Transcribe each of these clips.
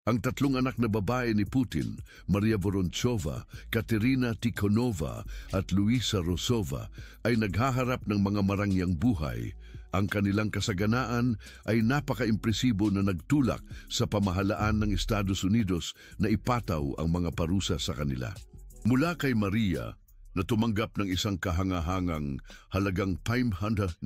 Ang tatlong anak na babae ni Putin, Maria Vorontsova, Katerina Tikhonova at Luisa Rosova, ay naghaharap ng mga marangyang buhay. Ang kanilang kasaganaan ay napaka-impresibo na nagtulak sa pamahalaan ng Estados Unidos na ipataw ang mga parusa sa kanila. Mula kay Maria, na tumanggap ng isang kahangahangang halagang 597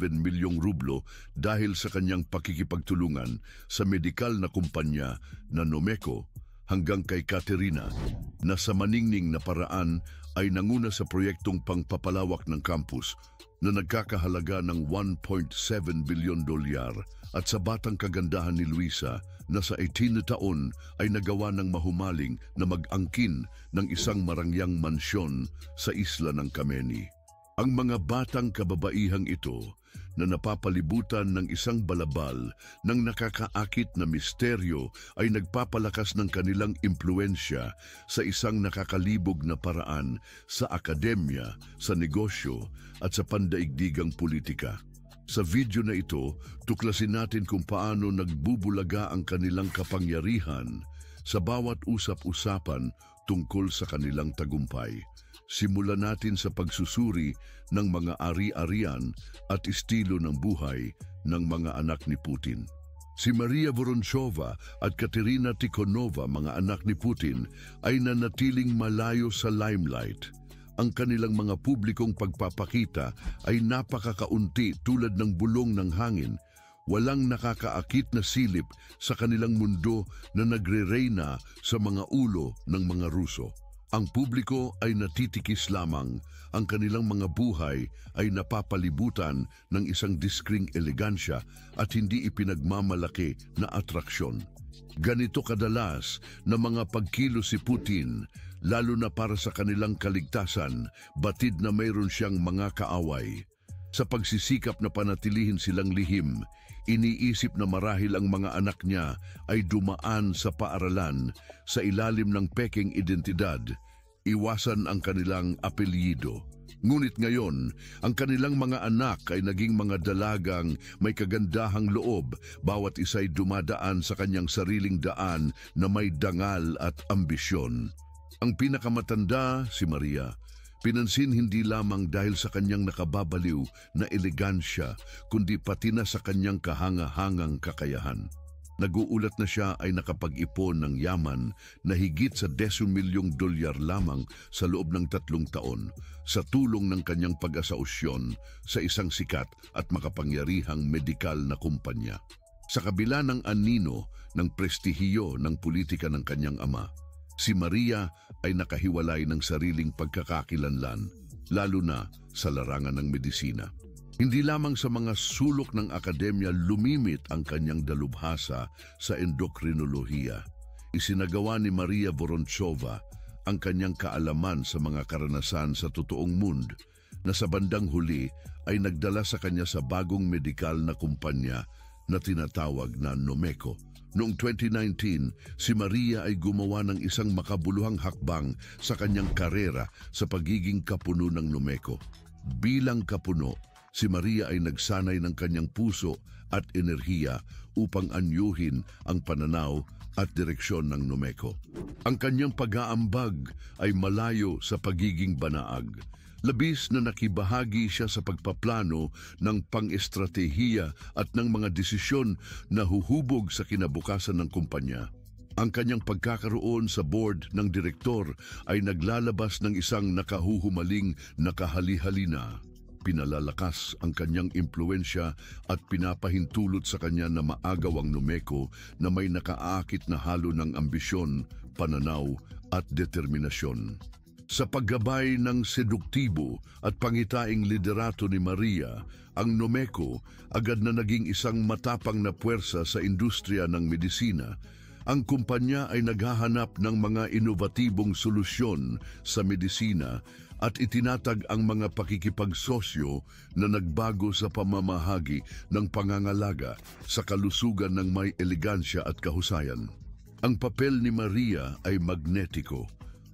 milyong rublo dahil sa kanyang pakikipagtulungan sa medikal na kumpanya na Nomeco, hanggang kay Katerina na sa maningning na paraan ay nanguna sa proyektong pangpapalawak ng campus na nagkakahalaga ng 1.7 bilyon dolyar, at sa batang kagandahan ni Luisa na sa 18 na taon ay nagawa ng mahumaling na mag-angkin ng isang marangyang mansyon sa isla ng Kameni. Ang mga batang kababaihang ito na napapalibutan ng isang balabal ng nakakaakit na misteryo ay nagpapalakas ng kanilang impluensya sa isang nakakalibog na paraan sa akademya, sa negosyo at sa pandaigdigang politika. Sa video na ito, tuklasin natin kung paano nagbubulaga ang kanilang kapangyarihan sa bawat usap-usapan tungkol sa kanilang tagumpay. Simulan natin sa pagsusuri ng mga ari-arian at estilo ng buhay ng mga anak ni Putin. Si Maria Vorontsova at Katerina Tikhonova, mga anak ni Putin, ay nanatiling malayo sa limelight. Ang kanilang mga publikong pagpapakita ay napakakaunti tulad ng bulong ng hangin. Walang nakakaakit na silip sa kanilang mundo na nagre-reyna sa mga ulo ng mga Ruso. Ang publiko ay natitikis lamang, ang kanilang mga buhay ay napapalibutan ng isang diskring elegansya at hindi ipinagmamalaki na atraksyon. Ganito kadalas na mga pagkilos si Putin, lalo na para sa kanilang kaligtasan, batid na mayroon siyang mga kaaway. Sa pagsisikap na panatilihin silang lihim, iniisip na marahil ang mga anak niya ay dumaan sa paaralan sa ilalim ng peking identidad, iwasan ang kanilang apelyido. Ngunit ngayon, ang kanilang mga anak ay naging mga dalagang may kagandahang loob, bawat isa'y dumadaan sa kanyang sariling daan na may dangal at ambisyon. Ang pinakamatanda, si Maria, pinansin hindi lamang dahil sa kanyang nakababaliw na elegansya, kundi pati na sa kanyang kahangahangang kakayahan. Nag-uulat na siya ay nakapag-ipon ng yaman na higit sa 10 milyong dolyar lamang sa loob ng 3 taon sa tulong ng kanyang pag-asaosyon sa isang sikat at makapangyarihang medikal na kumpanya. Sa kabila ng anino ng prestihiyo ng politika ng kanyang ama, si Maria ay nakahiwalay ng sariling pagkakakilanlan, lalo na sa larangan ng medisina. Hindi lamang sa mga sulok ng akademya lumimit ang kanyang dalubhasa sa endokrinolohiya. Isinagawa ni Maria Vorontsova ang kanyang kaalaman sa mga karanasan sa totoong mundo na sa bandang huli ay nagdala sa kanya sa bagong medikal na kumpanya na tinatawag na Nomeco. Noong 2019, si Maria ay gumawa ng isang makabuluhang hakbang sa kanyang karera sa pagiging kapuno ng Nomeco. Bilang kapuno, si Maria ay nagsanay ng kanyang puso at enerhiya upang anyuhin ang pananaw at direksyon ng Nomeco. Ang kanyang pag-aambag ay malayo sa pagiging banaag. Labis na nakibahagi siya sa pagpaplano ng pang-estratehiya at ng mga desisyon na huhubog sa kinabukasan ng kumpanya. Ang kanyang pagkakaroon sa board ng direktor ay naglalabas ng isang nakahuhumaling na kahali-halina. Pinalalakas ang kanyang impluensya at pinapahintulot sa kanya na maagaw ang Nomeco na may nakaakit na halo ng ambisyon, pananaw at determinasyon. Sa paggabay ng seduktibo at pangitaing liderato ni Maria, ang Nomeco agad na naging isang matapang na puwersa sa industriya ng medisina. Ang kumpanya ay naghahanap ng mga inovatibong solusyon sa medisina at itinatag ang mga pakikipagsosyo na nagbago sa pamamahagi ng pangangalaga sa kalusugan ng may elegansya at kahusayan. Ang papel ni Maria ay magnetiko.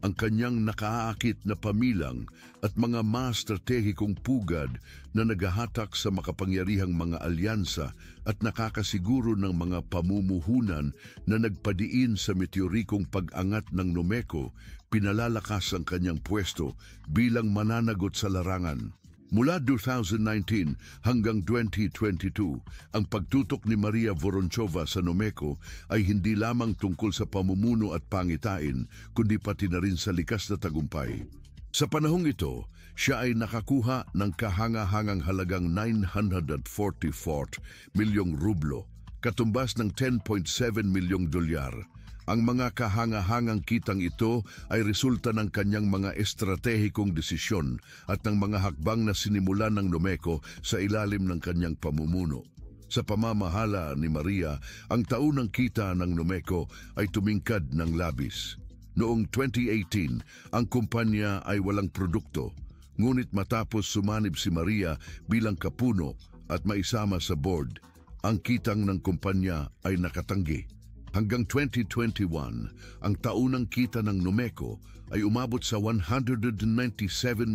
ang kanyang nakaakit na pamilang at mga mas stratehikong pugad na naghahatak sa makapangyarihang mga alyansa at nakakasiguro ng mga pamumuhunan na nagpadiin sa meteorikong pag-angat ng Nomeco, pinalalakas ang kanyang pwesto bilang mananagot sa larangan. Mula 2019 hanggang 2022, ang pagtutok ni Maria Vorontsova sa Nomeco ay hindi lamang tungkol sa pamumuno at pangitain, kundi pati na rin sa likas na tagumpay. Sa panahong ito, siya ay nakakuha ng kahangahangang halagang 944 milyong rublo, katumbas ng 10.7 milyong dolyar. Ang mga kahangahangang kitang ito ay resulta ng kanyang mga estratehikong desisyon at ng mga hakbang na sinimulan ng Nomeco sa ilalim ng kanyang pamumuno. Sa pamamahala ni Maria, ang taunang kita ng Nomeco ay tumingkad ng labis. Noong 2018, ang kumpanya ay walang produkto, ngunit matapos sumanib si Maria bilang kapuno at maisama sa board, ang kitang ng kumpanya ay nakatanggi. Hanggang 2021, ang taunang kita ng Nomeco ay umabot sa 197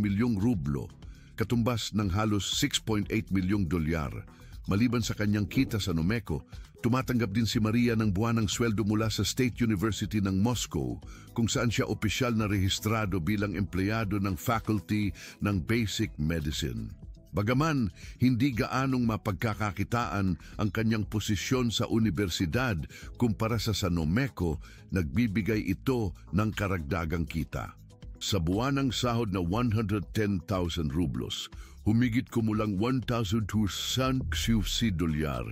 milyong rublo, katumbas ng halos 6.8 milyong dolyar. Maliban sa kanyang kita sa Nomeco, tumatanggap din si Maria ng buwanang sweldo mula sa State University ng Moscow, kung saan siya opisyal na rehistrado bilang empleyado ng Faculty ng Basic Medicine. Bagaman hindi gaanong mapagkakakitaan ang kanyang posisyon sa universidad kumpara sa Nomeco, nagbibigay ito ng karagdagang kita. Sa buwanang sahod na 110,000 rublos, humigit kumulang 1,200 dolyar.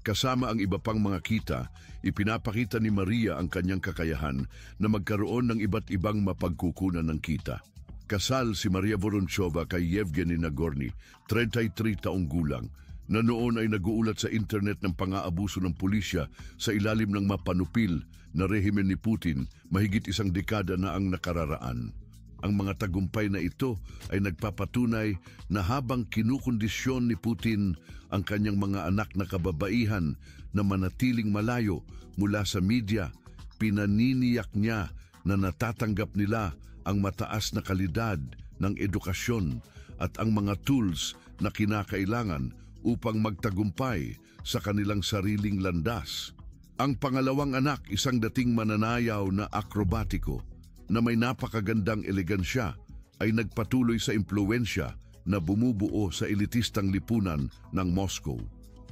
Kasama ang iba pang mga kita, ipinapakita ni Maria ang kanyang kakayahan na magkaroon ng iba't ibang mapagkukunan ng kita. Kasal si Maria Vorontsova kay Yevgeny Nagorny, 33 taong gulang, na noon ay naguulat sa internet ng pang-aabuso ng pulisya sa ilalim ng mapanupil na rehimen ni Putin mahigit isang dekada na ang nakararaan. Ang mga tagumpay na ito ay nagpapatunay na habang kinukondisyon ni Putin ang kanyang mga anak na kababaihan na manatiling malayo mula sa media, pinaniniyak niya na natatanggap nila ang mataas na kalidad ng edukasyon at ang mga tools na kinakailangan upang magtagumpay sa kanilang sariling landas. Ang pangalawang anak, isang dating mananayaw na akrobatiko na may napakagandang elegansya, ay nagpatuloy sa impluwensya na bumubuo sa elitistang lipunan ng Moscow.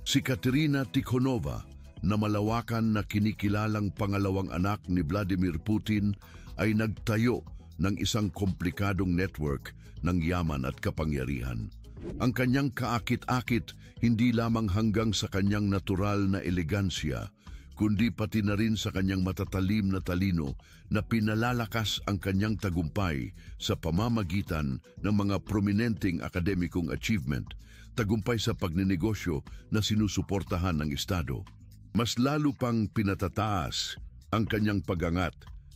Si Katerina Tikhonova, na malawakan na kinikilalang pangalawang anak ni Vladimir Putin, ay nagtayo ng isang komplikadong network ng yaman at kapangyarihan. Ang kanyang kaakit-akit hindi lamang hanggang sa kanyang natural na elegansya, kundi pati na rin sa kanyang matatalim na talino na pinalalakas ang kanyang tagumpay sa pamamagitan ng mga prominenteng akademikong achievement, tagumpay sa pagninegosyo na sinusuportahan ng Estado. Mas lalo pang pinatataas ang kanyang pagangat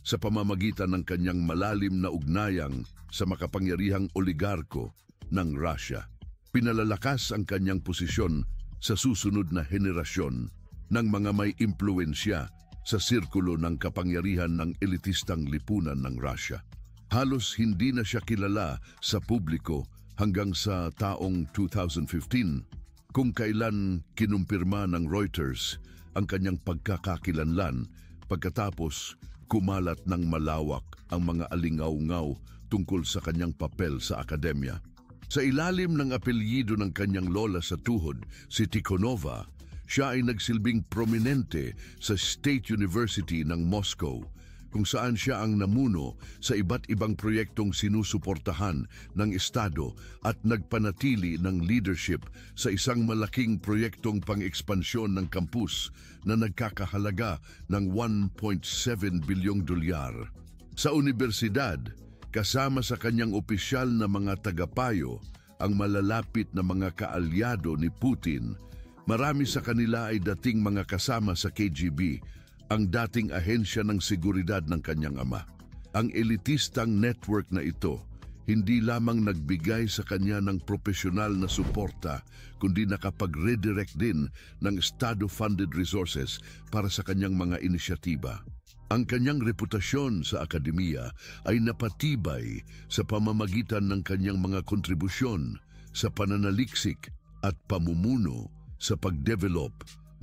sa pamamagitan ng kanyang malalim na ugnayang sa makapangyarihang oligarko ng Russia. Pinalalakas ang kanyang posisyon sa susunod na henerasyon ng mga may impluensya sa sirkulo ng kapangyarihan ng elitistang lipunan ng Russia. Halos hindi na siya kilala sa publiko hanggang sa taong 2015, kung kailan kinumpirma ng Reuters ang kanyang pagkakakilanlan pagkatapos kumalat ng malawak ang mga alingaw-ngaw tungkol sa kanyang papel sa akademya. Sa ilalim ng apelyido ng kanyang lola sa tuhod, si Tikhonova, siya ay nagsilbing prominente sa State University ng Moscow, kung saan siya ang namuno sa iba't ibang proyektong sinusuportahan ng Estado at nagpanatili ng leadership sa isang malaking proyektong pang-ekspansyon ng kampus na nagkakahalaga ng 1.7 bilyong dolyar. Sa universidad, kasama sa kanyang opisyal na mga tagapayo, ang malalapit na mga kaalyado ni Putin, marami sa kanila ay dating mga kasama sa KGB, ang dating ahensya ng seguridad ng kanyang ama. Ang elitistang network na ito hindi lamang nagbigay sa kanya ng profesional na suporta, kundi nakapag-redirect din ng Estado-funded resources para sa kanyang mga inisyatiba. Ang kanyang reputasyon sa akademiya ay napatibay sa pamamagitan ng kanyang mga kontribusyon sa pananaliksik at pamumuno sa pagdevelop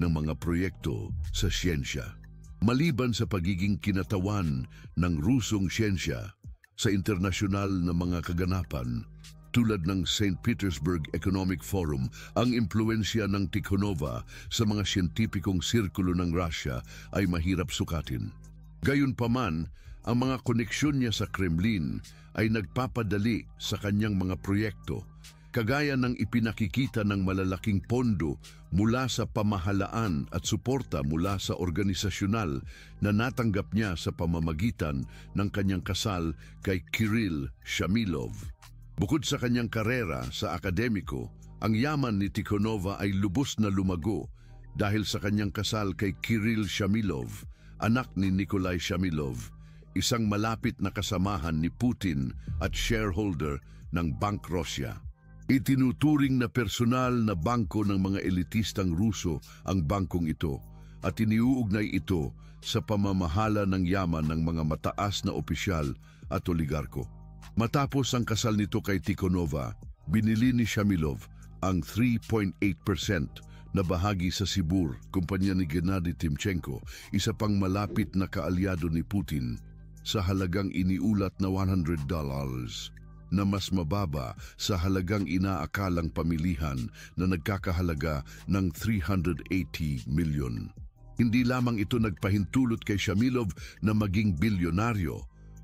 ng mga proyekto sa siyensya. Maliban sa pagiging kinatawan ng Rusong siyensya sa internasyonal na mga kaganapan, tulad ng St. Petersburg Economic Forum, ang impluensya ng Tikhonova sa mga siyentipikong sirkulo ng Russia ay mahirap sukatin. Gayunpaman, ang mga koneksyon niya sa Kremlin ay nagpapadali sa kanyang mga proyekto, kagaya ng ipinakikita ng malalaking pondo mula sa pamahalaan at suporta mula sa organisasyonal na natanggap niya sa pamamagitan ng kanyang kasal kay Kirill Shamilov. Bukod sa kanyang karera sa akademiko, ang yaman ni Tikhonova ay lubos na lumago dahil sa kanyang kasal kay Kirill Shamilov, anak ni Nikolai Shamilov, isang malapit na kasamahan ni Putin at shareholder ng Bank Russia. Itinuturing na personal na bangko ng mga elitistang Ruso ang bangkong ito at iniuugnay ito sa pamamahala ng yaman ng mga mataas na opisyal at oligarko. Matapos ang kasal nito kay Tikhonova, binili ni Shamilov ang 3.8% na bahagi sa Sibur, kumpanya ni Gennady Timchenko, isa pang malapit na kaalyado ni Putin, sa halagang iniulat na $100 na mas mababa sa halagang inaakalang pamilihan na nagkakahalaga ng 380 milyon. Hindi lamang ito nagpahintulot kay Shamilov na maging bilyonaryo,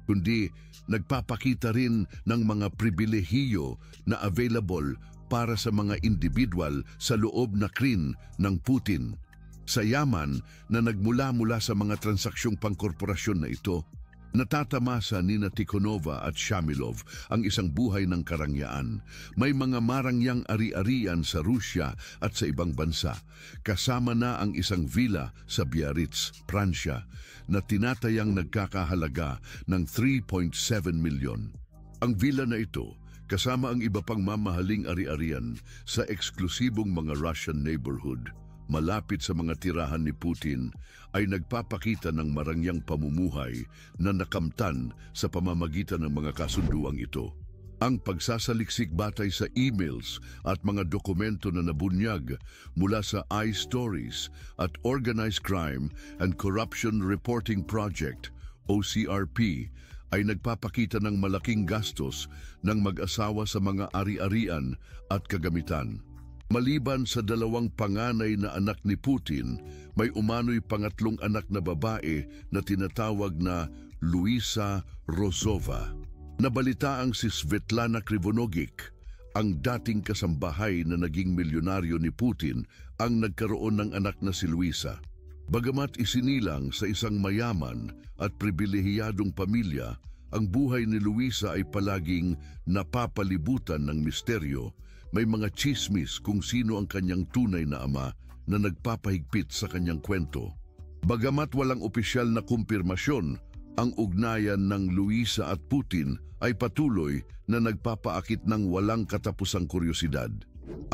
kundi nagpapakita rin ng mga pribilehiyo na available para sa mga individual sa loob na krin ng Putin. Sa yaman na nagmula-mula sa mga transaksyong pangkorporasyon na ito, natatamasa ni Tikhonova at Shamilov ang isang buhay ng karangyaan. May mga marangyang ari-arian sa Rusya at sa ibang bansa, kasama na ang isang villa sa Biarritz, Pransya, na tinatayang nagkakahalaga ng 3.7 milyon. Ang villa na ito, kasama ang iba pang mamahaling ari-arian sa eksklusibong mga Russian neighborhood, malapit sa mga tirahan ni Putin, ay nagpapakita ng marangyang pamumuhay na nakamtan sa pamamagitan ng mga kasunduang ito. Ang pagsasaliksik batay sa emails at mga dokumento na nabunyag mula sa iStories at Organized Crime and Corruption Reporting Project, OCRP, ay nagpapakita ng malaking gastos ng mag-asawa sa mga ari-arian at kagamitan. Maliban sa dalawang panganay na anak ni Putin, may umano'y pangatlong anak na babae na tinatawag na Luisa Rozova. Nabalitaang si Svetlana Krivonogic, ang dating kasambahay na naging milyonaryo ni Putin, ang nagkaroon ng anak na si Luisa. Bagamat isinilang sa isang mayaman at pribilehiyadong pamilya, ang buhay ni Luisa ay palaging napapalibutan ng misteryo. May mga chismis kung sino ang kanyang tunay na ama na nagpapahigpit sa kanyang kwento. Bagamat walang opisyal na kumpirmasyon, ang ugnayan ng Luisa at Putin ay patuloy na nagpapaakit ng walang katapusang kuryosidad.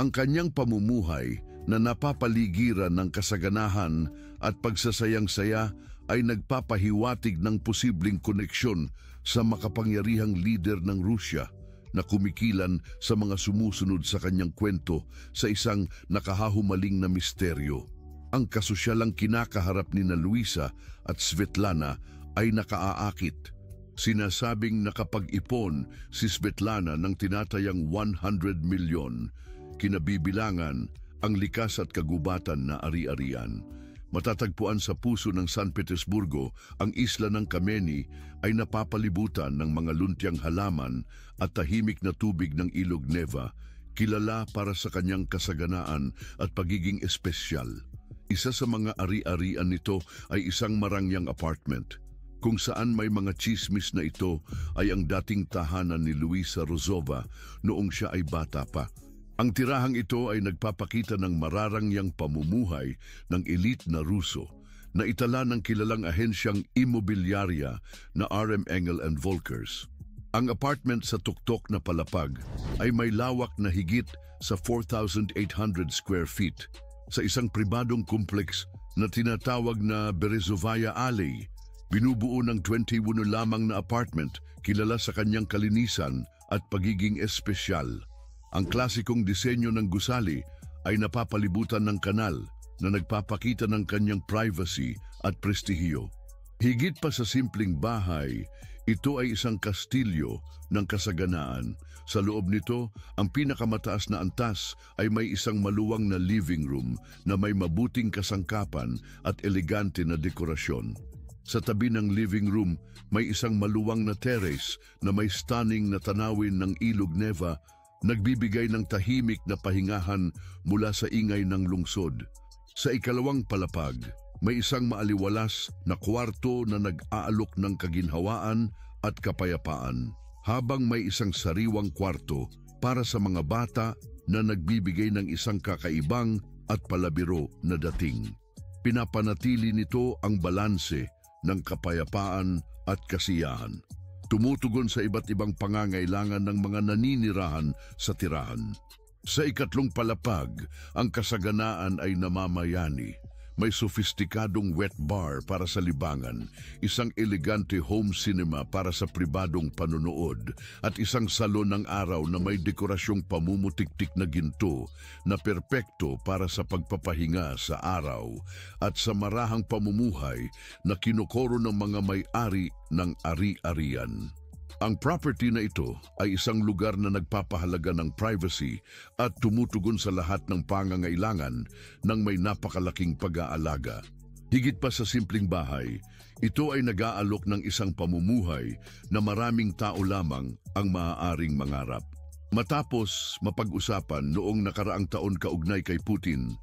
Ang kanyang pamumuhay na napapaligiran ng kasaganahan at pagsasayang-saya ay nagpapahiwatig ng posibleng koneksyon sa makapangyarihang lider ng Rusya na kumikilan sa mga sumusunod sa kanyang kwento sa isang nakahahumaling na misteryo. Ang kasosyalang kinakaharap ni Luisa at Svetlana ay nakaaakit. Sinasabing nakapag-ipon si Svetlana ng tinatayang 100 milyon, kinabibilangan ang likas at kagubatan na ari-arian. Matatagpuan sa puso ng San Petersburgo, ang isla ng Kameni ay napapalibutan ng mga luntiang halaman at tahimik na tubig ng ilog Neva, kilala para sa kanyang kasaganaan at pagiging espesyal. Isa sa mga ari-arian nito ay isang marangyang apartment, kung saan may mga chismis na ito ay ang dating tahanan ni Luisa Rozova noong siya ay bata pa. Ang tirahang ito ay nagpapakita ng mararangyang pamumuhay ng elite na Ruso na itala ng kilalang ahensyang imobilyarya na RM Engel and Volkers. Ang apartment sa tuktok na palapag ay may lawak na higit sa 4,800 square feet sa isang pribadong complex na tinatawag na Berezovaya Alley, Binubuo ng 21 lamang na apartment, kilala sa kanyang kalinisan at pagiging espesyal. Ang klasikong disenyo ng gusali ay napapalibutan ng kanal na nagpapakita ng kanyang privacy at prestihiyo. Higit pa sa simpleng bahay, ito ay isang kastilyo ng kasaganaan. Sa loob nito, ang pinakamataas na antas ay may isang maluwang na living room na may mabuting kasangkapan at elegante na dekorasyon. Sa tabi ng living room, may isang maluwang na terrace na may stunning na tanawin ng Ilog Neva, nagbibigay ng tahimik na pahingahan mula sa ingay ng lungsod. Sa ikalawang palapag, may isang maaliwalas na kwarto na nag-aalok ng kaginhawaan at kapayapaan, habang may isang sariwang kwarto para sa mga bata na nagbibigay ng isang kakaibang at palabiro na dating. Pinapanatili nito ang balanse ng kapayapaan at kasiyahan. Tumutugon sa iba't ibang pangangailangan ng mga naninirahan sa tirahan. Sa ikatlong palapag, ang kasaganaan ay namamayani. May sofistikadong wet bar para sa libangan, isang elegante home cinema para sa pribadong panunood, at isang salon ng araw na may dekorasyong pamumutiktik na ginto na perpekto para sa pagpapahinga sa araw at sa marahang pamumuhay na kinokoro ng mga may-ari ng ari-arian. Ang property na ito ay isang lugar na nagpapahalaga ng privacy at tumutugon sa lahat ng pangangailangan ng may napakalaking pag-aalaga. Higit pa sa simpleng bahay, ito ay nag-aalok ng isang pamumuhay na maraming tao lamang ang maaaring mangarap. Matapos mapag-usapan noong nakaraang taon kaugnay kay Putin,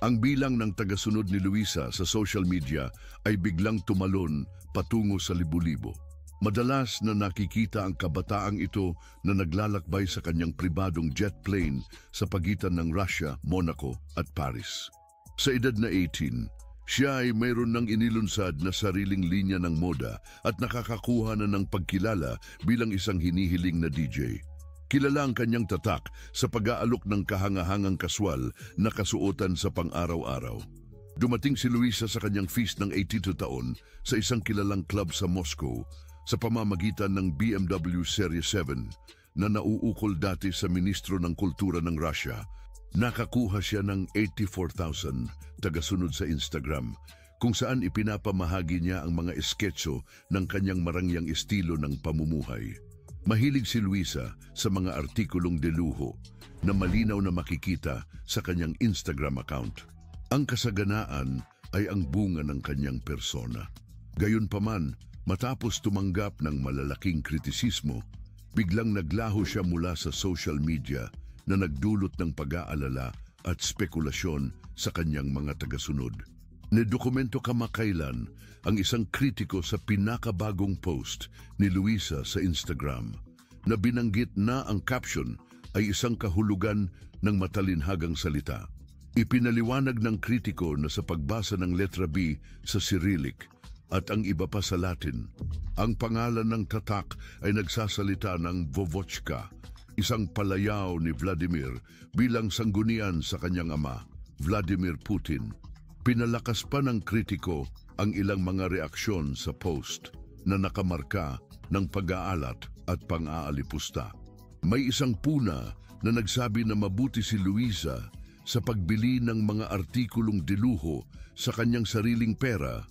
ang bilang ng tagasunod ni Luisa sa social media ay biglang tumalon patungo sa libu-libo. Madalas na nakikita ang kabataang ito na naglalakbay sa kanyang pribadong jet plane sa pagitan ng Russia, Monaco at Paris. Sa edad na 18, siya ay mayroon ng inilunsad na sariling linya ng moda at nakakakuha na ng pagkilala bilang isang hinihiling na DJ. Kilala ang kanyang tatak sa pag-aalok ng kahangahangang kaswal na kasuotan sa pang-araw-araw. Dumating si Luisa sa kanyang feast ng 82 taon sa isang kilalang club sa Moscow sa pamamagitan ng BMW Series 7 na nauukol dati sa Ministro ng Kultura ng Russia. Nakakuha siya ng 84,000 tagasunod sa Instagram, kung saan ipinapamahagi niya ang mga esketso ng kanyang marangyang estilo ng pamumuhay. Mahilig si Luisa sa mga artikulong de luho na malinaw na makikita sa kanyang Instagram account. Ang kasaganaan ay ang bunga ng kanyang persona. Gayunpaman, matapos tumanggap ng malalaking kritisismo, biglang naglaho siya mula sa social media na nagdulot ng pag-aalala at spekulasyon sa kanyang mga tagasunod. Nidokumento kamakailan ang isang kritiko sa pinakabagong post ni Luisa sa Instagram na binanggit na ang caption ay isang kahulugan ng matalinhagang salita. Ipinaliwanag ng kritiko na sa pagbasa ng letra B sa Cyrillic at ang iba pa sa Latin, ang pangalan ng tatak ay nagsasalita ng Vovochka, isang palayaw ni Vladimir bilang sanggunian sa kanyang ama, Vladimir Putin. Pinalakas pa ng kritiko ang ilang mga reaksyon sa post na nakamarka ng pag-aalat at pang-aalipusta. May isang puna na nagsabi na mabuti si Luisa sa pagbili ng mga artikulong diluho sa kanyang sariling pera,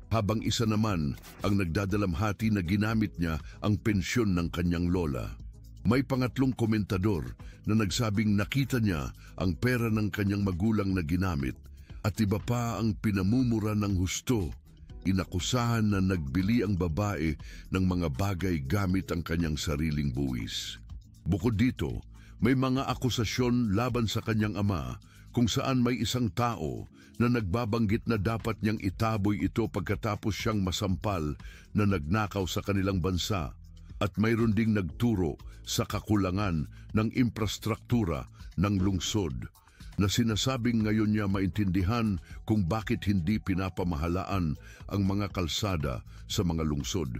habang isa naman ang nagdadalamhati na ginamit niya ang pensyon ng kanyang lola. May pangatlong komentador na nagsabing nakita niya ang pera ng kanyang magulang na ginamit at iba pa ang pinamumura ng husto. Inakusahan na nagbili ang babae ng mga bagay gamit ang kanyang sariling buwis. Bukod dito, may mga akusasyon laban sa kanyang ama kung saan may isang tao na nagbabanggit na dapat niyang itaboy ito pagkatapos siyang masampal na nagnakaw sa kanilang bansa, at mayroon ding nagturo sa kakulangan ng infrastruktura ng lungsod na sinasabing ngayon niya maintindihan kung bakit hindi pinapamahalaan ang mga kalsada sa mga lungsod.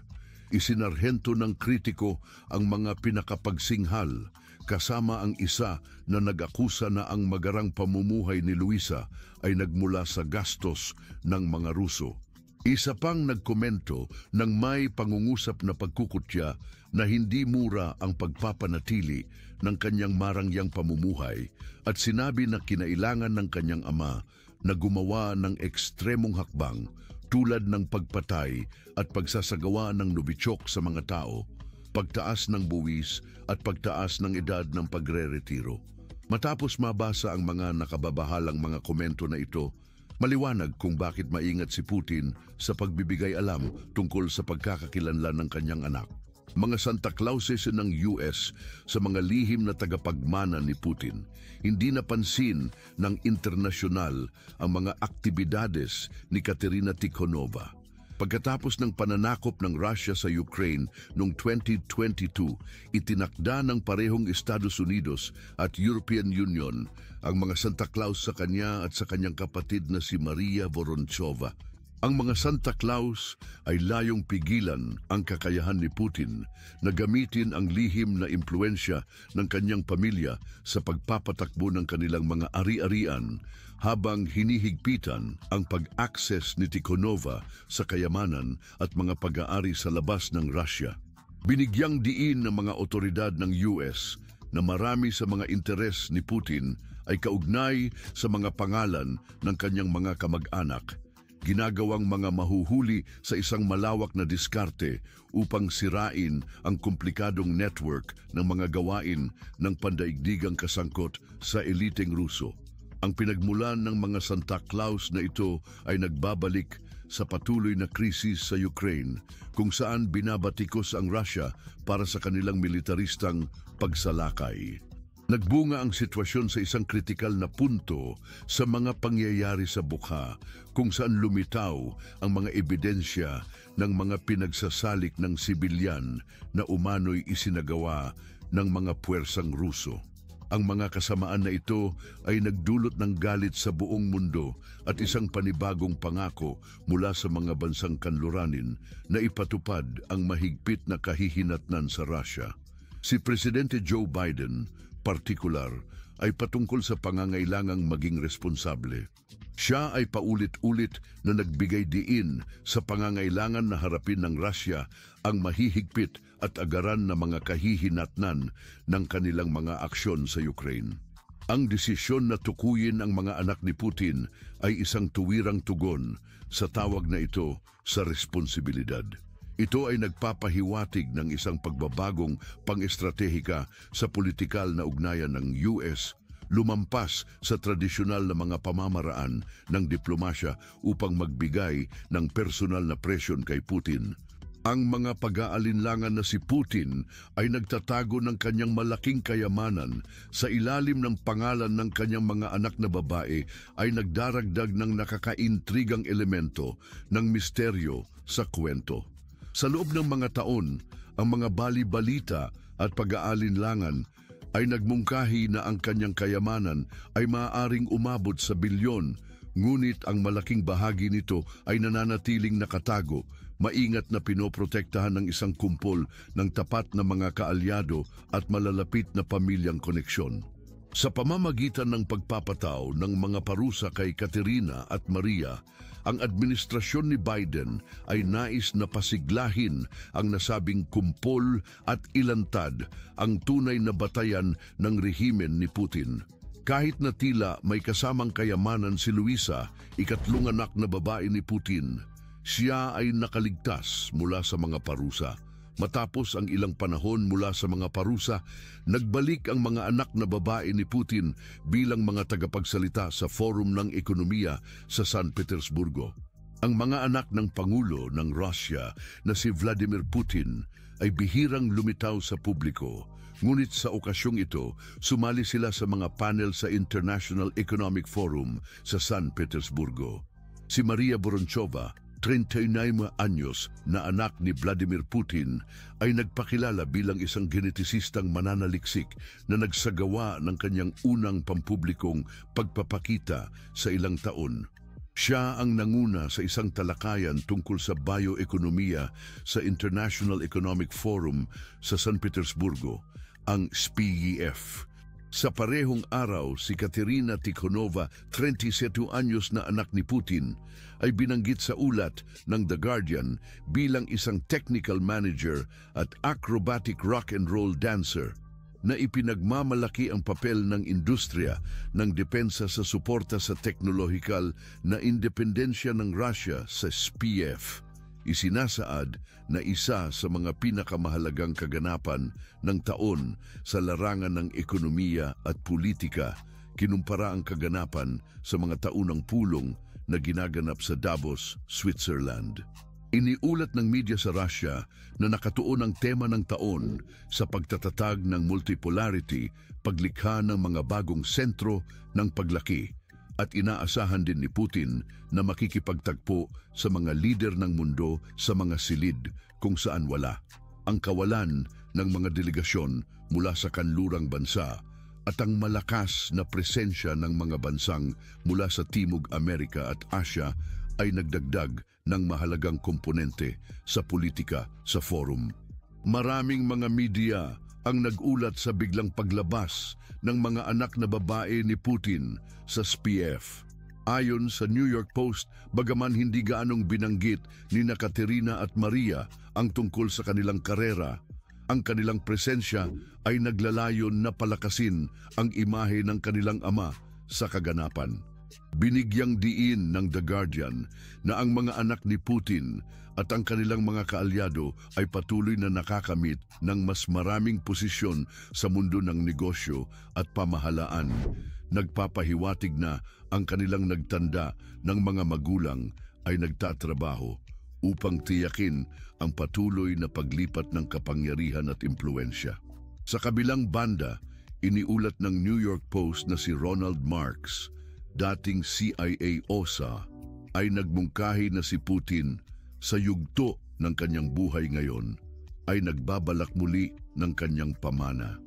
Isinarhento ng kritiko ang mga pinakapagsinghal, kasama ang isa na nag-akusa na ang magarang pamumuhay ni Luisa ay nagmula sa gastos ng mga Ruso. Isa pang nagkomento ng may pangungusap na pagkukutya na hindi mura ang pagpapanatili ng kanyang marangyang pamumuhay at sinabi na kinailangan ng kanyang ama na gumawa ng ekstremong hakbang tulad ng pagpatay at pagsasagawa ng nobisyok sa mga tao, pagtaas ng buwis at pagtaas ng edad ng pagre-retiro. Matapos mabasa ang mga nakababahalang mga komento na ito, maliwanag kung bakit maingat si Putin sa pagbibigay alam tungkol sa pagkakakilanlan ng kanyang anak. Mga Santa Clauses ng US sa mga lihim na tagapagmana ni Putin, hindi napansin ng internasyonal ang mga aktibidades ni Katerina Tikhonova. Pagkatapos ng pananakop ng Russia sa Ukraine noong 2022, itinakda ng parehong Estados Unidos at European Union ang mga Santa Claus sa kanya at sa kanyang kapatid na si Maria Vorontsova. Ang mga Santa Claus ay layong pigilan ang kakayahan ni Putin na gamitin ang lihim na impluensya ng kanyang pamilya sa pagpapatakbo ng kanilang mga ari-arian habang hinihigpitan ang pag-access ni Tikhonova sa kayamanan at mga pag-aari sa labas ng Russia. Binigyang diin ng mga otoridad ng US na marami sa mga interes ni Putin ay kaugnay sa mga pangalan ng kanyang mga kamag-anak, ginagawang mga mahuhuli sa isang malawak na diskarte upang sirain ang komplikadong network ng mga gawain ng pandaigdigang kasangkot sa eliteng Ruso. Ang pinagmulan ng mga Santa Claus na ito ay nagbabalik sa patuloy na krisis sa Ukraine kung saan binabatikos ang Russia para sa kanilang militaristang pagsalakay. Nagbunga ang sitwasyon sa isang kritikal na punto sa mga pangyayari sa Bukha kung saan lumitaw ang mga ebidensya ng mga pinagsasalik ng sibilyan na umano'y isinagawa ng mga puwersang Ruso. Ang mga kasamaan na ito ay nagdulot ng galit sa buong mundo at isang panibagong pangako mula sa mga bansang kanluranin na ipatupad ang mahigpit na kahihinatnan sa Russia. Si Presidente Joe Biden, partikular, ay patungkol sa pangangailangang maging responsable. Siya ay paulit-ulit na nagbigay diin sa pangangailangan na harapin ng Russia ang mahihigpit at agaran na mga kahihinatnan ng kanilang mga aksyon sa Ukraine. Ang desisyon na tukuyin ang mga anak ni Putin ay isang tuwirang tugon sa tawag na ito sa responsibilidad. Ito ay nagpapahiwatig ng isang pagbabagong pang-estratehika sa politikal na ugnayan ng US, lumampas sa tradisyonal na mga pamamaraan ng diplomasya upang magbigay ng personal na presyon kay Putin. Ang mga pag-aalinlangan na si Putin ay nagtatago ng kanyang malaking kayamanan sa ilalim ng pangalan ng kanyang mga anak na babae ay nagdaragdag ng nakakaintrigang elemento ng misteryo sa kwento. Sa loob ng mga taon, ang mga bali-balita at pag-aalinlangan ay nagmungkahi na ang kanyang kayamanan ay maaaring umabot sa bilyon, ngunit ang malaking bahagi nito ay nananatiling nakatago, maingat na pinoprotektahan ng isang kumpol ng tapat na mga kaalyado at malalapit na pamilyang koneksyon. Sa pamamagitan ng pagpapataw ng mga parusa kay Katerina at Maria, ang administrasyon ni Biden ay nais na pasiglahin ang nasabing kumpol at ilantad ang tunay na batayan ng rehimen ni Putin. Kahit na tila may kasamang kayamanan si Luisa, ikatlong anak na babae ni Putin, siya ay nakaligtas mula sa mga parusa. Matapos ang ilang panahon mula sa mga parusa, nagbalik ang mga anak na babae ni Putin bilang mga tagapagsalita sa Forum ng Ekonomiya sa San Petersburgo. Ang mga anak ng Pangulo ng Russia na si Vladimir Putin ay bihirang lumitaw sa publiko. Ngunit sa okasyong ito, sumali sila sa mga panel sa International Economic Forum sa San Petersburgo. Si Maria Vorontsova, 39 anyos na anak ni Vladimir Putin, ay nagpakilala bilang isang genetisistang mananaliksik na nagsagawa ng kanyang unang pampublikong pagpapakita sa ilang taon. Siya ang nanguna sa isang talakayan tungkol sa bioekonomiya sa International Economic Forum sa San Petersburgo, ang SPEF. Sa parehong araw, si Katerina Tikhonova, 37 anyos na anak ni Putin, ay binanggit sa ulat ng The Guardian bilang isang technical manager at acrobatic rock and roll dancer na ipinagmamalaki ang papel ng industriya ng depensa sa suporta sa teknolohikal na independensya ng Russia sa SPF. Isinasaad na isa sa mga pinakamahalagang kaganapan ng taon sa larangan ng ekonomiya at politika, kinumpara ang kaganapan sa mga taunang pulong na ginaganap sa Davos, Switzerland. Iniulat ng media sa Russia na nakatuon ang tema ng taon sa pagtatatag ng multipolarity, paglikha ng mga bagong sentro ng paglaki, at inaasahan din ni Putin na makikipagtagpo sa mga lider ng mundo sa mga silid kung saan wala. Ang kawalan ng mga delegasyon mula sa kanlurang bansa at ang malakas na presensya ng mga bansang mula sa Timog Amerika at Asya ay nagdagdag ng mahalagang komponente sa politika sa forum. Maraming mga media ang nag-ulat sa biglang paglabas ng mga anak na babae ni Putin sa SPF. Ayon sa New York Post, bagaman hindi gaanong binanggit ni Katerina at Maria ang tungkol sa kanilang karera, ang kanilang presensya ay naglalayon na palakasin ang imahe ng kanilang ama sa kaganapan. Binigyang diin ng The Guardian na ang mga anak ni Putin at ang kanilang mga kaalyado ay patuloy na nakakamit ng mas maraming posisyon sa mundo ng negosyo at pamahalaan. Nagpapahiwatig na ang kanilang nagtanda ng mga magulang ay nagtatrabaho upang tiyakin ang patuloy na paglipat ng kapangyarihan at impluensya. Sa kabilang banda, iniulat ng New York Post na si Ronald Marks, dating CIA OSA, ay nagmungkahi na si Putin sa yugto ng kanyang buhay ngayon ay nagbabalak muli ng kanyang pamana.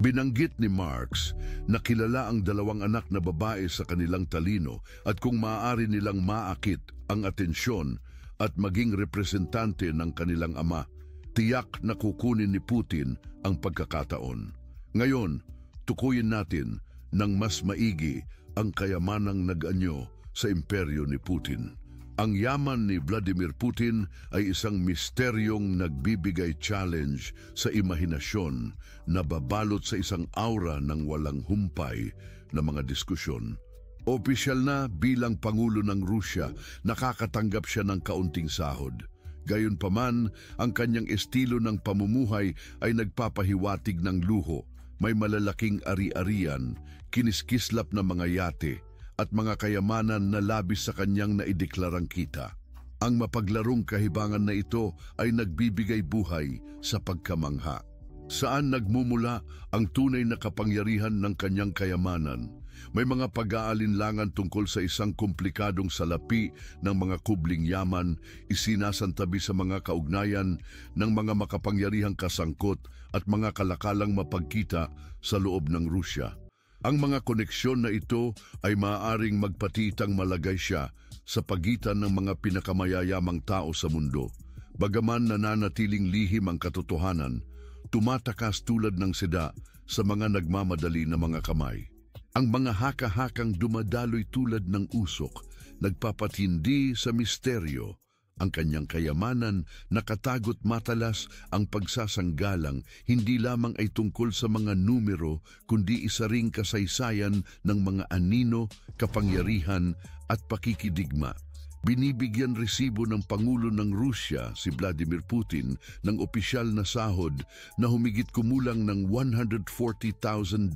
Binanggit ni Marks na kilala ang dalawang anak na babae sa kanilang talino at kung maaari nilang maakit ang atensyon at maging representante ng kanilang ama, tiyak na kukunin ni Putin ang pagkakataon. Ngayon, tukuyin natin ng mas maigi ang kayamanang nag-anyo sa imperyo ni Putin. Ang yaman ni Vladimir Putin ay isang misteryong nagbibigay challenge sa imahinasyon na babalot sa isang aura ng walang humpay na mga diskusyon. Opisyal na bilang Pangulo ng Rusya, nakakatanggap siya ng kaunting sahod. Gayunpaman, ang kanyang estilo ng pamumuhay ay nagpapahiwatig ng luho. May malalaking ari-arian, kiniskislap na mga yate, at mga kayamanan na labis sa kanyang naideklarang kita. Ang mapaglarong kahibangan na ito ay nagbibigay buhay sa pagkamangha. Saan nagmumula ang tunay na kapangyarihan ng kanyang kayamanan? May mga pag-aalinlangan tungkol sa isang komplikadong salapi ng mga kubling yaman, isinasantabi sa mga kaugnayan ng mga makapangyarihang kasangkot at mga kalakalang mapagkita sa loob ng Rusya. Ang mga koneksyon na ito ay maaaring magpatitang malagay siya sa pagitan ng mga pinakamayayamang tao sa mundo. Bagaman nananatiling lihim ang katotohanan, tumatakas tulad ng seda sa mga nagmamadali na mga kamay. Ang mga haka-hakang dumadaloy tulad ng usok, nagpapatindi sa misteryo. Ang kanyang kayamanan, nakatagot matalas ang pagsasanggalang, hindi lamang ay tungkol sa mga numero, kundi isa ring kasaysayan ng mga anino, kapangyarihan at pakikidigma. Binibigyan resibo ng Pangulo ng Rusya, si Vladimir Putin, ng opisyal na sahod na humigit kumulang ng $140,000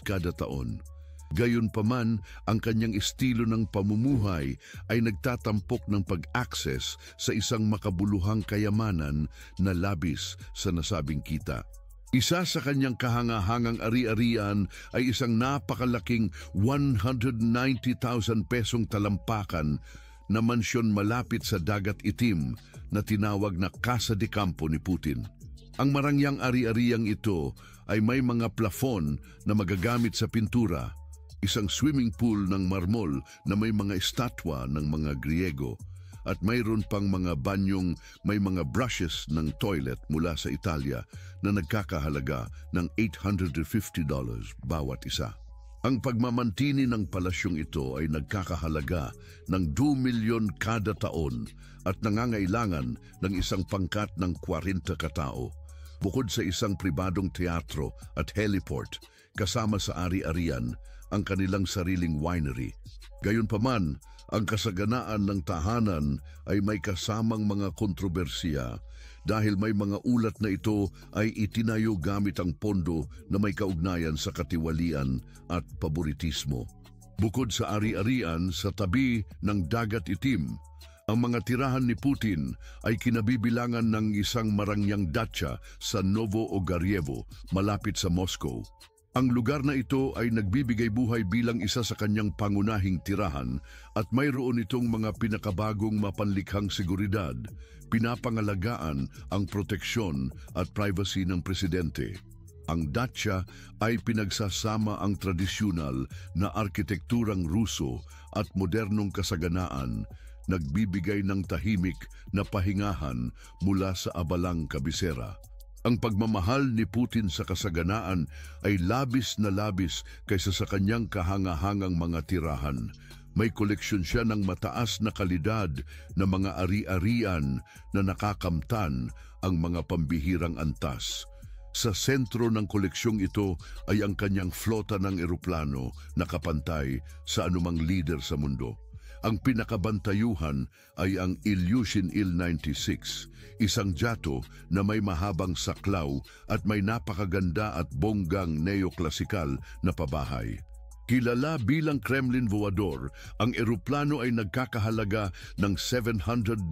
kada taon. Gayunpaman, ang kanyang estilo ng pamumuhay ay nagtatampok ng pag-access sa isang makabuluhang kayamanan na labis sa nasabing kita. Isa sa kanyang kahangahangang ari-arian ay isang napakalaking 190,000 pesong talampakan na mansyon malapit sa Dagat Itim na tinawag na Casa de Campo ni Putin. Ang marangyang ari-ariang ito ay may mga plafon na magagamit sa pintura, isang swimming pool ng marmol na may mga estatwa ng mga Griego, at mayroon pang mga banyong may mga brushes ng toilet mula sa Italia na nagkakahalaga ng $850 bawat isa. Ang pagmamantini ng palasyong ito ay nagkakahalaga ng 2 milyon kada taon at nangangailangan ng isang pangkat ng 40 katao. Bukod sa isang pribadong teatro at heliport, kasama sa ari-arian ang kanilang sariling winery. Gayunpaman, ang kasaganaan ng tahanan ay may kasamang mga kontrobersiya dahil may mga ulat na ito ay itinayo gamit ang pondo na may kaugnayan sa katiwalian at paboritismo. Bukod sa ari-arian sa tabi ng Dagat Itim, ang mga tirahan ni Putin ay kinabibilangan ng isang marangyang datsa sa Novo-Ogaryevo malapit sa Moscow. Ang lugar na ito ay nagbibigay buhay bilang isa sa kanyang pangunahing tirahan at mayroon itong mga pinakabagong mapanlikhang seguridad, pinapangalagaan ang proteksyon at privacy ng presidente. Ang dacha ay pinagsasama ang tradisyonal na arkitekturang Ruso at modernong kasaganaan, nagbibigay ng tahimik na pahingahan mula sa abalang kabisera. Ang pagmamahal ni Putin sa kasaganaan ay labis na labis kaysa sa kanyang kahangahangang mga tirahan. May koleksyon siya ng mataas na kalidad na mga ari-arian na nakakamtan ang mga pambihirang antas. Sa sentro ng koleksyong ito ay ang kanyang flota ng eroplano na kapantay sa anumang leader sa mundo. Ang pinakabantayuhan ay ang Ilyushin Il-96, isang jato na may mahabang saklaw at may napakaganda at bonggang neoklasikal na pabahay. Kilala bilang Kremlin Voador, ang eroplano ay nagkakahalaga ng 716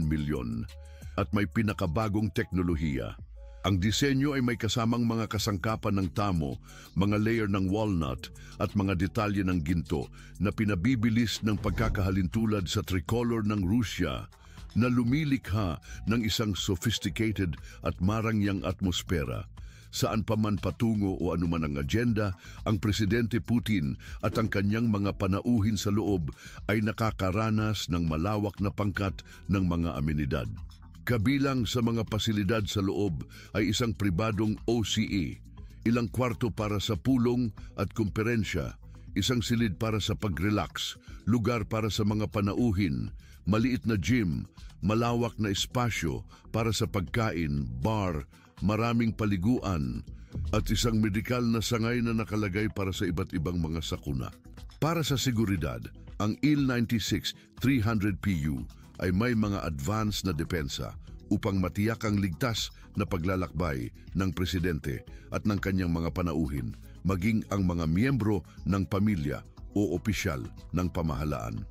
milyon at may pinakabagong teknolohiya. Ang disenyo ay may kasamang mga kasangkapan ng tamo, mga layer ng walnut at mga detalye ng ginto na pinabibilis ng pagkakahalintulad sa tricolor ng Rusya na lumilikha ng isang sophisticated at marangyang atmosfera. Saan pa man patungo o anuman ang agenda, ang Presidente Putin at ang kanyang mga panauhin sa loob ay nakakaranas ng malawak na pangkat ng mga amenidad. Kabilang sa mga pasilidad sa loob ay isang pribadong OCE, ilang kwarto para sa pulong at kumperensya, isang silid para sa pag-relax, lugar para sa mga panauhin, maliit na gym, malawak na espasyo para sa pagkain, bar, maraming paliguan, at isang medikal na sangay na nakalagay para sa iba't ibang mga sakuna. Para sa seguridad, ang Il-96 300PU ay may mga advanced na depensa upang matiyak ang ligtas na paglalakbay ng presidente at ng kanyang mga panauhin, maging ang mga miyembro ng pamilya o opisyal ng pamahalaan.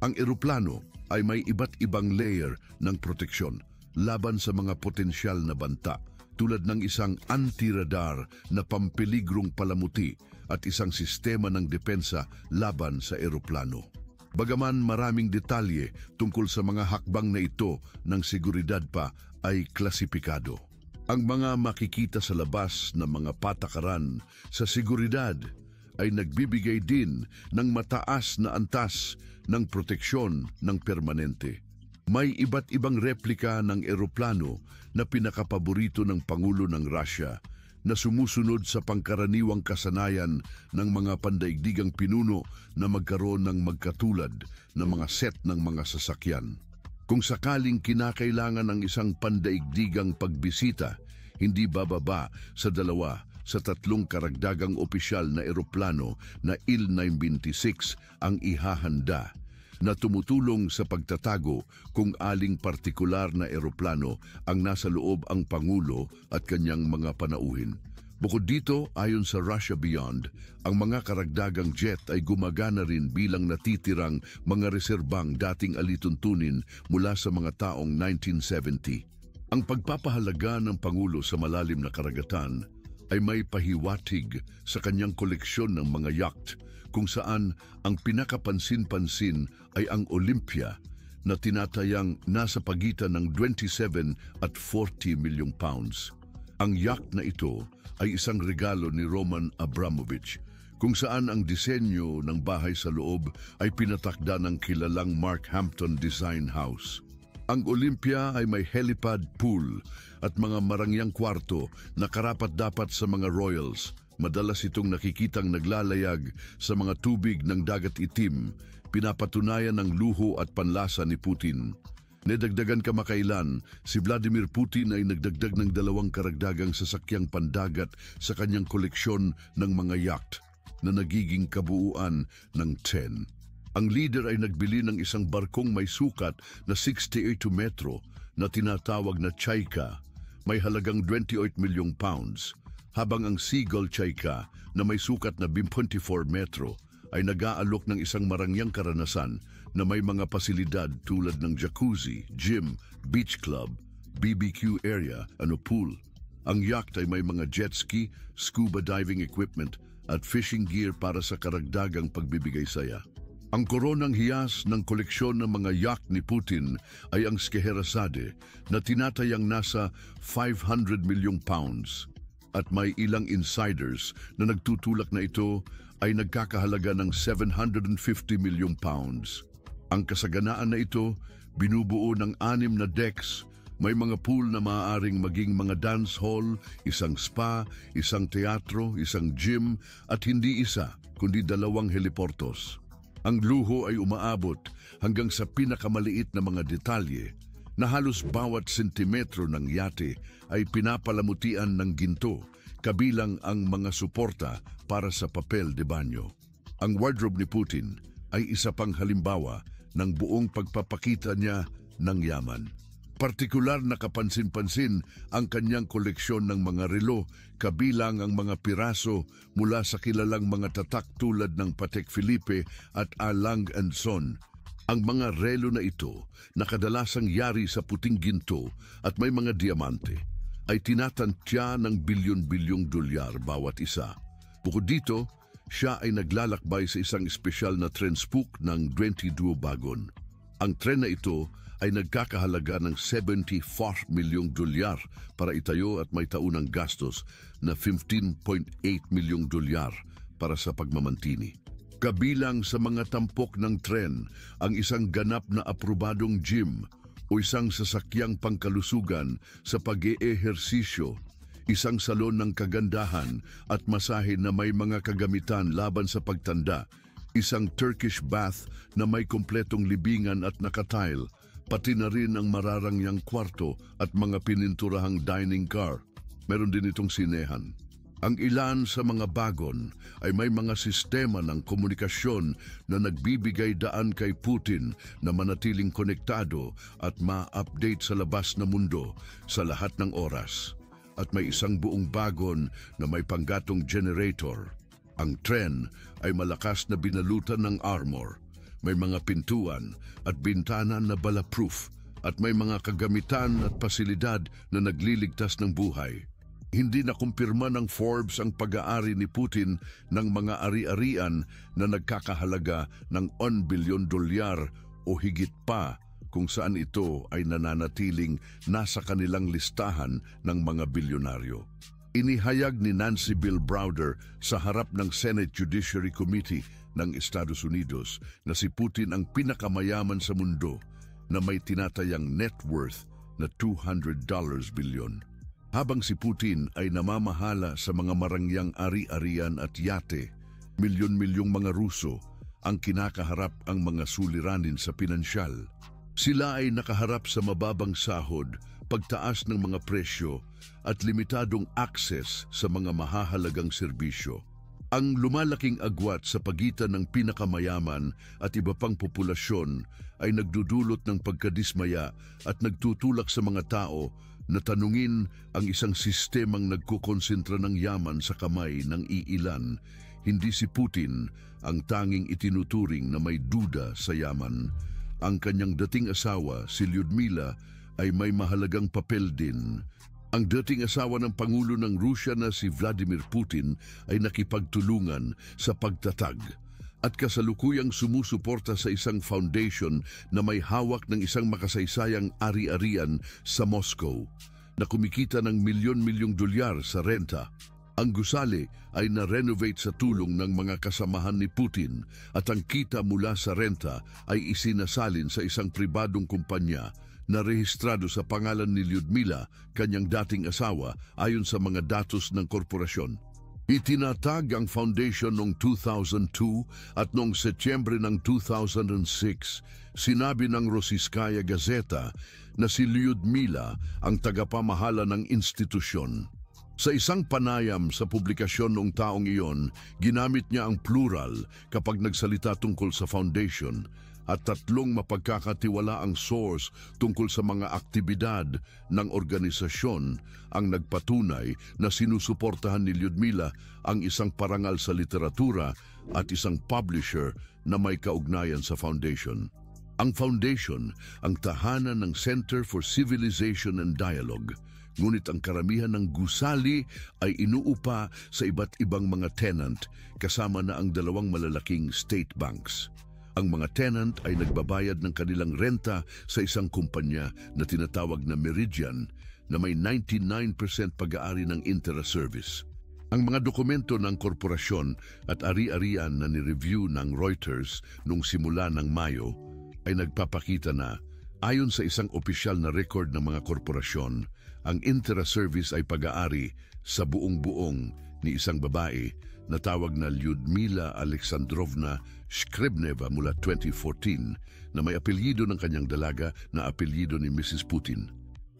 Ang eroplano ay may iba't ibang layer ng proteksyon laban sa mga potensyal na banta, tulad ng isang anti-radar na pampeligrong palamuti at isang sistema ng depensa laban sa eroplano. Bagaman maraming detalye tungkol sa mga hakbang na ito ng seguridad pa ay klasipikado. Ang mga makikita sa labas na mga patakaran sa seguridad ay nagbibigay din ng mataas na antas ng proteksyon ng permanente. May iba't ibang replika ng eroplano na pinakapaborito ng Pangulo ng Russia na sumusunod sa pangkaraniwang kasanayan ng mga pandaigdigang pinuno na magkaroon ng magkatulad na mga set ng mga sasakyan. Kung sakaling kinakailangan ng isang pandaigdigang pagbisita, hindi bababa sa 2 sa 3 karagdagang opisyal na eroplano na Il-96 ang ihahanda na tumutulong sa pagtatago kung aling partikular na eroplano ang nasa loob ang Pangulo at kanyang mga panauhin. Bukod dito, ayon sa Russia Beyond, ang mga karagdagang jet ay gumagana rin bilang natitirang mga reserbang dating alituntunin mula sa mga taong 1970. Ang pagpapahalaga ng Pangulo sa malalim na karagatan ay may pahiwatig sa kanyang koleksyon ng mga yacht kung saan ang pinakapansin-pansin ay ang Olympia na tinatayang nasa pagitan ng 27 at 40 milyong pounds. Ang yacht na ito ay isang regalo ni Roman Abramovich kung saan ang disenyo ng bahay sa loob ay pinatakda ng kilalang Mark Hampton Design House. Ang Olympia ay may helipad pool at mga marangyang kwarto na karapat-dapat sa mga royals. Madalas itong nakikitang naglalayag sa mga tubig ng dagat itim, pinapatunayan ng luho at panlasa ni Putin. Nedagdagan kamakailan, si Vladimir Putin ay nagdagdag ng 2 karagdagang sasakyang pandagat sa kanyang koleksyon ng mga yacht na nagiging kabuuan ng 10. Ang leader ay nagbili ng isang barkong may sukat na 68 metro na tinatawag na Chaika, may halagang 28 milyong pounds, habang ang Seagull Chaika na may sukat na 24 metro ay nag-aalok ng isang marangyang karanasan na may mga pasilidad tulad ng jacuzzi, gym, beach club, BBQ area, pool. Ang yacht ay may mga jet ski, scuba diving equipment at fishing gear para sa karagdagang pagbibigay saya. Ang koronang hiyas ng koleksyon ng mga yacht ni Putin ay ang Scheherazade na tinatayang nasa 500 milyong pounds at may ilang insiders na nagtutulak na ito ay nagkakahalaga ng 750 milyong pounds. Ang kasaganaan na ito binubuo ng 6 na decks, may mga pool na maaaring maging mga dance hall, isang spa, isang teatro, isang gym at hindi isa kundi 2 heliportos. Ang luho ay umaabot hanggang sa pinakamaliit na mga detalye na halos bawat sentimetro ng yate ay pinapalamutian ng ginto, kabilang ang mga suporta para sa papel de banyo. Ang wardrobe ni Putin ay isa pang halimbawa ng buong pagpapakita niya ng yaman. Partikular na kapansin-pansin ang kanyang koleksyon ng mga relo, kabilang ang mga piraso mula sa kilalang mga tatak tulad ng Patek Philippe at A. Lang & Son. Ang mga relo na ito, na kadalasang yari sa puting ginto at may mga diamante, ay tinatantya ng bilyon-bilyong dolyar bawat isa. Bukod dito, siya ay naglalakbay sa isang espesyal na tren spook ng 22 Bagon. Ang tren na ito ay nagkakahalaga ng 74 milyong dolyar para itayo at may taunang gastos na 15.8 milyong dolyar para sa pagmamantini. Kabilang sa mga tampok ng tren ang isang ganap na aprobadong gym o isang sasakyang pangkalusugan sa pag-eehersisyo, isang salon ng kagandahan at masahe na may mga kagamitan laban sa pagtanda, isang Turkish bath na may kompletong libingan at nakatile, pati na rin ang mararangyang kwarto at mga pininturahang dining car. Meron din itong sinehan. Ang ilan sa mga bagon ay may mga sistema ng komunikasyon na nagbibigay daan kay Putin na manatiling konektado at ma-update sa labas na mundo sa lahat ng oras. At may isang buong bagon na may panggatong generator. Ang tren ay malakas na binalutan ng armor. May mga pintuan at bintana na balaproof at may mga kagamitan at pasilidad na nagliligtas ng buhay. Hindi na kumpirma ng Forbes ang pag-aari ni Putin ng mga ari-arian na nagkakahalaga ng 1 bilyon dolyar o higit pa, kung saan ito ay nananatiling nasa kanilang listahan ng mga bilyonaryo. Inihayag ni Nancy Bill Browder sa harap ng Senate Judiciary Committee ng Estados Unidos na si Putin ang pinakamayaman sa mundo na may tinatayang net worth na $200 bilyon. Habang si Putin ay namamahala sa mga marangyang ari-arian at yate, milyon-milyong mga Ruso ang kinakaharap ang mga suliranin sa pinansyal. Sila ay nakaharap sa mababang sahod, pagtaas ng mga presyo at limitadong access sa mga mahahalagang serbisyo. Ang lumalaking agwat sa pagitan ng pinakamayaman at iba pang populasyon ay nagdudulot ng pagkadismaya at nagtutulak sa mga tao na tanungin ang isang sistemang nagkukonsentra ng yaman sa kamay ng iilan. Hindi si Putin ang tanging itinuturing na may duda sa yaman. Ang kanyang dating asawa, si Lyudmila, ay may mahalagang papel din. Ang dating asawa ng Pangulo ng Rusya na si Vladimir Putin ay nakipagtulungan sa pagtatag at kasalukuyang sumusuporta sa isang foundation na may hawak ng isang makasaysayang ari-arian sa Moscow na kumikita ng milyon-milyong dolyar sa renta. Ang gusali ay na-renovate sa tulong ng mga kasamahan ni Putin at ang kita mula sa renta ay isinasalin sa isang pribadong kumpanya na rehistrado sa pangalan ni Lyudmila, kanyang dating asawa, ayon sa mga datos ng korporasyon. Itinatag ang foundation noong 2002 at noong Setyembre ng 2006, sinabi ng Rossiyskaya Gazeta na si Lyudmila ang tagapamahala ng institusyon. Sa isang panayam sa publikasyon noong taong iyon, ginamit niya ang plural kapag nagsalita tungkol sa foundation at 3 mapagkakatiwalaang source tungkol sa mga aktibidad ng organisasyon ang nagpatunay na sinusuportahan ni Lyudmila ang isang parangal sa literatura at isang publisher na may kaugnayan sa foundation. Ang foundation ang tahanan ng Center for Civilization and Dialogue, ngunit ang karamihan ng gusali ay inuupa sa iba't ibang mga tenant kasama na ang 2 malalaking state banks. Ang mga tenant ay nagbabayad ng kanilang renta sa isang kumpanya na tinatawag na Meridian na may 99% pag-aari ng Interaservice. Ang mga dokumento ng korporasyon at ari-arian na ni-review ng Reuters noong simula ng Mayo ay nagpapakita na ayon sa isang opisyal na record ng mga korporasyon, ang Interaservice ay pag-aari sa buong-buong ni isang babae na tawag na Lyudmila Alexandrovna Shkrebneva mula 2014 na may apelyido ng kanyang dalaga na apelyido ni Mrs. Putin.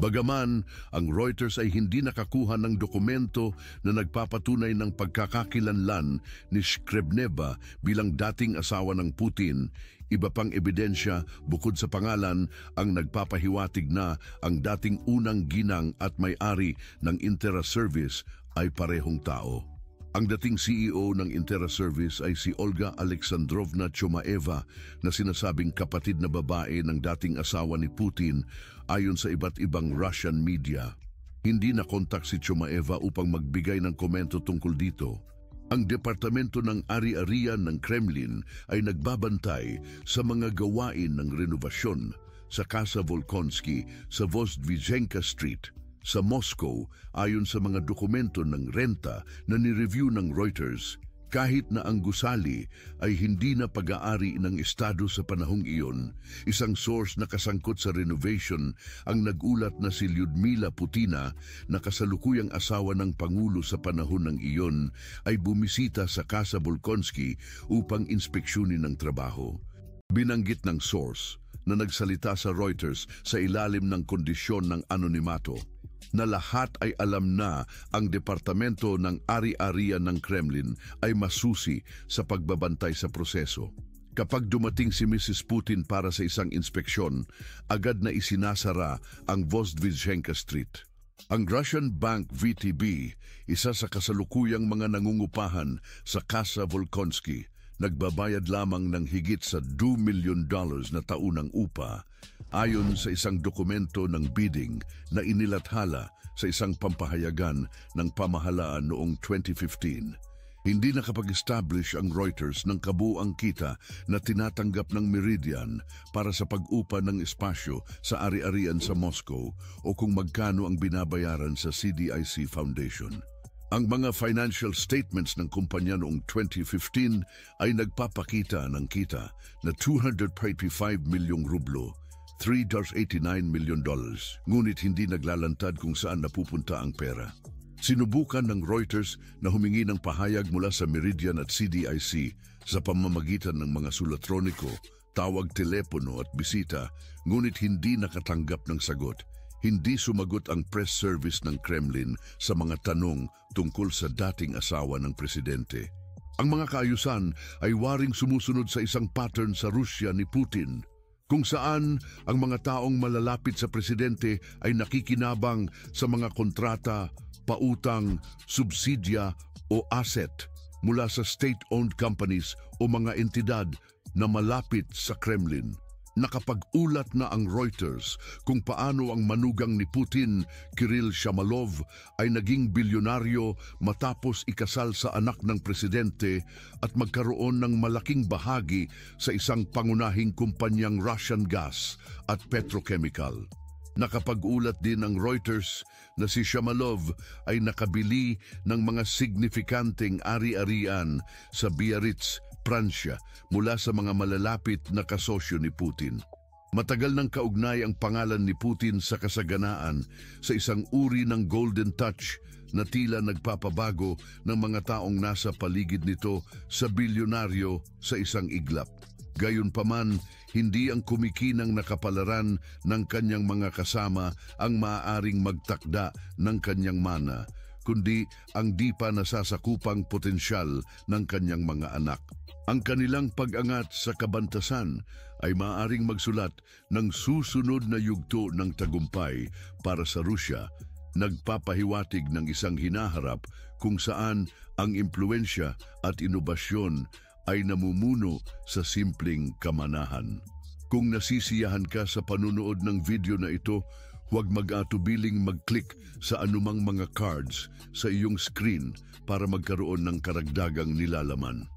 Bagaman, ang Reuters ay hindi nakakuha ng dokumento na nagpapatunay ng pagkakakilanlan ni Shkrebneva bilang dating asawa ng Putin, iba pang ebidensya bukod sa pangalan ang nagpapahiwatig na ang dating unang ginang at may-ari ng Interaservice ay parehong tao. Ang dating CEO ng Interaservice ay si Olga Alexandrovna Chomaeva na sinasabing kapatid na babae ng dating asawa ni Putin ayon sa iba't ibang Russian media. Hindi nakontak si Chomaeva upang magbigay ng komento tungkol dito. Ang Departamento ng Ari-arian ng Kremlin ay nagbabantay sa mga gawain ng renovasyon sa Casa Volkonsky sa Vozdvizenka Street sa Moscow ayon sa mga dokumento ng renta na ni-review ng Reuters. Kahit na ang gusali ay hindi na pag-aari ng Estado sa panahong iyon, isang source na kasangkot sa renovation ang nagulat na si Lyudmila Putina na kasalukuyang asawa ng Pangulo sa panahon ng iyon ay bumisita sa Casa Volkonsky upang inspeksyonin ang trabaho. Binanggit ng source na nagsalita sa Reuters sa ilalim ng kondisyon ng anonimato na lahat ay alam na ang Departamento ng Ari-arian ng Kremlin ay masusi sa pagbabantay sa proseso. Kapag dumating si Mrs. Putin para sa isang inspeksyon, agad na isinasara ang Vozdvizenka Street. Ang Russian Bank VTB, isa sa kasalukuyang mga nangungupahan sa Casa Volkonsky, nagbabayad lamang ng higit sa $2 million na taunang upa ayon sa isang dokumento ng bidding na inilathala sa isang pampahayagan ng pamahalaan noong 2015. Hindi nakapag-establish ang Reuters ng kabuuang kita na tinatanggap ng Meridian para sa pag-upa ng espasyo sa ari-arian sa Moscow o kung magkano ang binabayaran sa CDIC Foundation. Ang mga financial statements ng kumpanya noong 2015 ay nagpapakita ng kita na 285 milyong rublo, $3.89 million, ngunit hindi naglalantad kung saan napupunta ang pera. Sinubukan ng Reuters na humingi ng pahayag mula sa Meridian at CDIC sa pamamagitan ng mga sulatroniko, tawag telepono at bisita, ngunit hindi nakatanggap ng sagot. Hindi sumagot ang press service ng Kremlin sa mga tanong tungkol sa dating asawa ng presidente. Ang mga kaayusan ay waring sumusunod sa isang pattern sa Rusya ni Putin, kung saan ang mga taong malalapit sa presidente ay nakikinabang sa mga kontrata, pautang, subsidya o asset mula sa state-owned companies o mga entidad na malapit sa Kremlin. Nakapag-ulat na ang Reuters kung paano ang manugang ni Putin, Kirill Shamalov, ay naging bilyonaryo matapos ikasal sa anak ng presidente at magkaroon ng malaking bahagi sa isang pangunahing kumpanyang Russian gas at petrochemical. Nakapag-ulat din ang Reuters na si Shamalov ay nakabili ng mga signifikanteng ari-arian sa Biarritz, Pransya mula sa mga malalapit na kasosyo ni Putin. Matagal nang kaugnay ang pangalan ni Putin sa kasaganaan sa isang uri ng golden touch na tila nagpapabago ng mga taong nasa paligid nito sa bilyonaryo sa isang iglap. Gayunpaman, hindi ang kumikinang nakapalaran ng kanyang mga kasama ang maaaring magtakda ng kanyang mana, kundi ang di pa nasasakupang potensyal ng kanyang mga anak. Ang kanilang pag-angat sa kabantasan ay maaaring magsulat ng susunod na yugto ng tagumpay para sa Rusya, nagpapahiwatig ng isang hinaharap kung saan ang impluensya at inobasyon ay namumuno sa simpleng kamanahan. Kung nasisiyahan ka sa panunood ng video na ito, huwag mag-atubiling mag-click sa anumang mga cards sa iyong screen para magkaroon ng karagdagang nilalaman.